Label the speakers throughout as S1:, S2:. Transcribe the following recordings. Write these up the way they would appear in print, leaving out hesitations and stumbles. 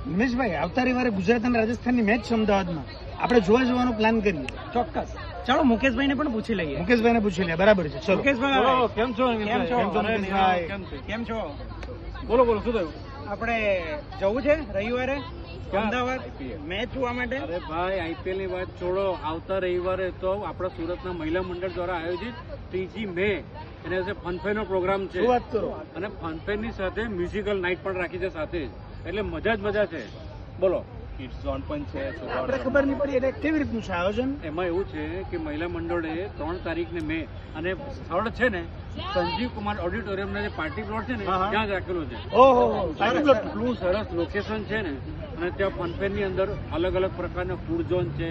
S1: નિમેશભાઈ, આવતા રવિવારે ગુજરાત અને રાજસ્થાનની મેચ છે અમદાવાદમાં, આપણે જોવા જવાનો પ્લાન કરીએ.
S2: ચોક્કસ. ચાલો મુકેશભાઈ ને પણ પૂછી લઈએ.
S1: મુકેશભાઈ ને પૂછી લે. બરાબર છે. ચલો
S2: મુકેશભાઈ
S3: કેમ છો?
S1: મુકેશભાઈ?
S2: કેમ છો?
S3: બોલો બોલો, શું થયું?
S2: આપણે જવું છે રવિવારે અમદાવાદ મેચ જોવા માટે?
S3: અરે ભાઈ, આઈપીએલ ની વાત છોડો. આવતા રવિવારે તો આપણા સુરતના મહિલા મંડળ દ્વારા આયોજિત 3 મે એને ફનફેર નો પ્રોગ્રામ છે.
S1: શું વાત કરો?
S3: અને ફનફેર ની સાથે મ્યુઝિકલ નાઇટ પણ રાખી છે સાથે જ. એટલે મજા જ મજા છે. બોલો. કિડ્સ ઝોન પણ છે.
S1: આપણે ખબર નહીં પડી, એટલે કેવી રીતનું છે આયોજન?
S3: એમાં એવું છે કે મહિલા મંડળે 3 તારીખને મે અને સ્થળ છે ને સંજીવ કુમાર ઓડિટોરિયમ જે પાર્ટી પ્લોટ છે ને ત્યાં જ રાખેલું છે.
S1: ઓહો,
S3: એટલું સરસ લોકેશન છે ને. અને ત્યાં ફનફેર ની અંદર અલગ અલગ પ્રકારના ફૂડ ઝોન છે,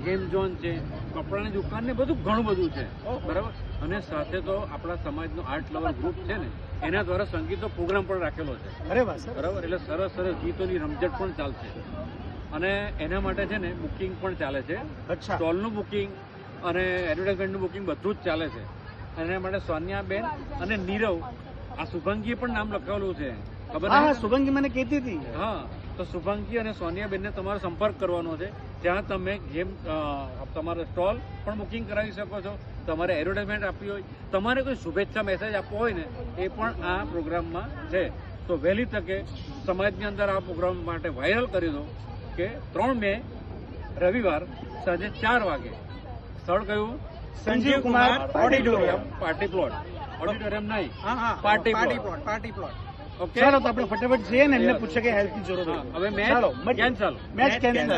S3: ગેમ ઝોન છે, કપડાની દુકાન ને બધું ઘણું બધું છે. બરાબર. અને સાથે તો આપણા સમાજનો આર્ટ લવર ગ્રુપ છે ને એના દ્વારા સંગીતનો પ્રોગ્રામ પણ રાખેલો છે.
S1: અરે વાહ, સર.
S3: બરાબર. એટલે સરસ સરસ ગીતોની રમઝટ પણ ચાલશે. અને એના માટે છે ને બુકિંગ પણ ચાલે છે.
S1: અચ્છા.
S3: સ્ટોલનું બુકિંગ અને એડવર્ટાઇઝમેન્ટનું બુકિંગ બધું જ ચાલે છે. એના માટે સોનિયાબેન અને નીરવ, આ શુભાંગીએ પણ નામ લખાવેલું છે. ખબર
S1: હા,
S3: છે?
S1: શુભંગી મને કહેતી હતી.
S3: હા, તો શુભાંગી અને સોનિયાબેનને તમારો સંપર્ક કરવાનો છે. ત્યાં તમે જેમ તમારો સ્ટોલ પણ બુકિંગ કરાવી શકો છો. તમારે એડવર્ટાઇઝમેન્ટ આપવી હોય, તમારે કોઈ શુભેચ્છા મેસેજ આપવો હોય ને એ પણ આ પ્રોગ્રામમાં છે. તો વહેલી તકે સમાજની અંદર આ પ્રોગ્રામ માટે વાયરલ કરી દો કે 3 મે રવિવાર સાંજે 4 વાગે. સ્થળ કયું?
S1: Sanjeev Kumar auditorium.
S3: Party plot. Auditorium નહીં,
S2: હા હા,
S3: party
S2: party
S3: plot.
S2: Plot, party plot.
S3: Okay.
S1: ચાલો તો આપણે ફટાફટ જઈએ ને, એમને પૂછે કે હેલ્પની જરૂર હોય.
S3: હવે
S1: ચાલો,
S3: મેચ કેન્સલ.
S1: Match cancel.